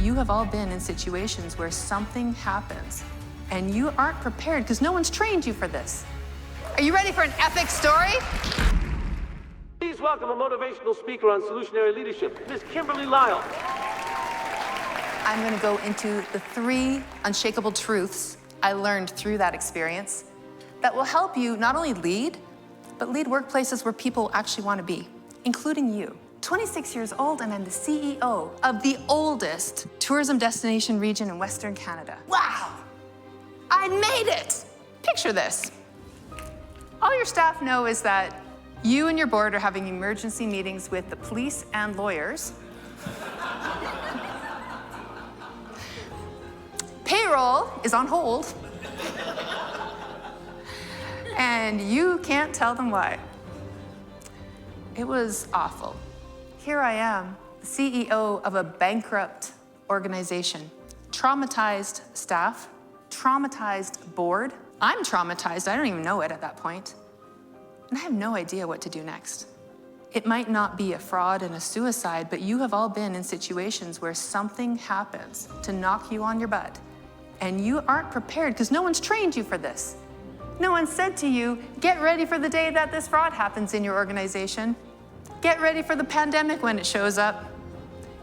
You have all been in situations where something happens and you aren't prepared because no one's trained you for this. Are you ready for an epic story? Please welcome a motivational speaker on solutionary leadership, Ms. Kimberly Lyall. I'm going to go into the 3 unshakable truths I learned through that experience that will help you not only lead, but lead workplaces where people actually want to be, including you. 26 years old, and I'm the CEO of the oldest tourism destination region in Western Canada. Wow! I made it! Picture this. All your staff know is that you and your board are having emergency meetings with the police and lawyers. Payroll is on hold. And you can't tell them why. It was awful. Here I am, the CEO of a bankrupt organization, traumatized staff, traumatized board. I'm traumatized, I don't even know it at that point. And I have no idea what to do next. It might not be a fraud and a suicide, but you have all been in situations where something happens to knock you on your butt, and you aren't prepared because no one's trained you for this. No one said to you, get ready for the day that this fraud happens in your organization. Get ready for the pandemic when it shows up.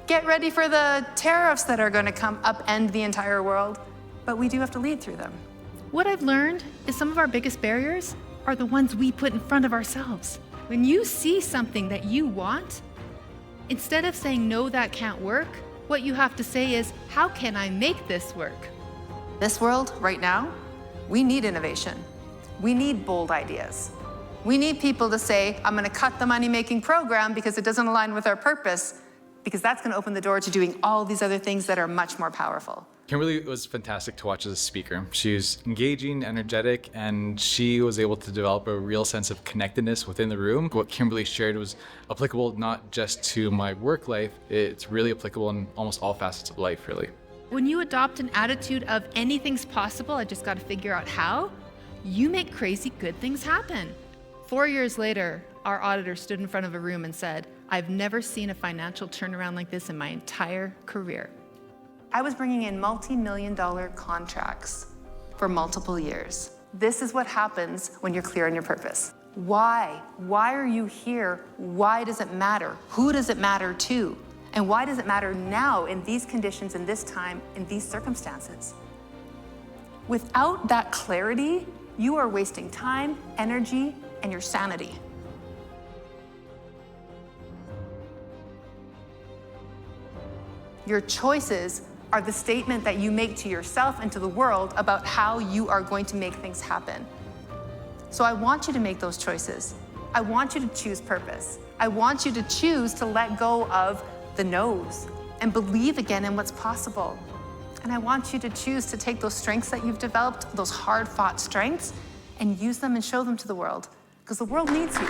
Get ready for the tariffs that are going to come upend the entire world. But we do have to lead through them. What I've learned is some of our biggest barriers are the ones we put in front of ourselves. When you see something that you want, instead of saying, no, that can't work, what you have to say is, how can I make this work? This world, right now, we need innovation. We need bold ideas. We need people to say, I'm going to cut the money-making program because it doesn't align with our purpose, because that's going to open the door to doing all these other things that are much more powerful. Kimberly was fantastic to watch as a speaker. She was engaging, energetic, and she was able to develop a real sense of connectedness within the room. What Kimberly shared was applicable not just to my work life, it's really applicable in almost all facets of life, really. When you adopt an attitude of anything's possible, I just got to figure out how, you make crazy good things happen. 4 years later, our auditor stood in front of a room and said, I've never seen a financial turnaround like this in my entire career. I was bringing in multi-million-dollar contracts for multiple years. This is what happens when you're clear on your purpose. Why? Why are you here? Why does it matter? Who does it matter to? And why does it matter now in these conditions, in this time, in these circumstances? Without that clarity, you are wasting time, energy, and your sanity. Your choices are the statement that you make to yourself and to the world about how you are going to make things happen. So I want you to make those choices. I want you to choose purpose. I want you to choose to let go of the no's and believe again in what's possible. And I want you to choose to take those strengths that you've developed, those hard-fought strengths, and use them and show them to the world, because the world needs you.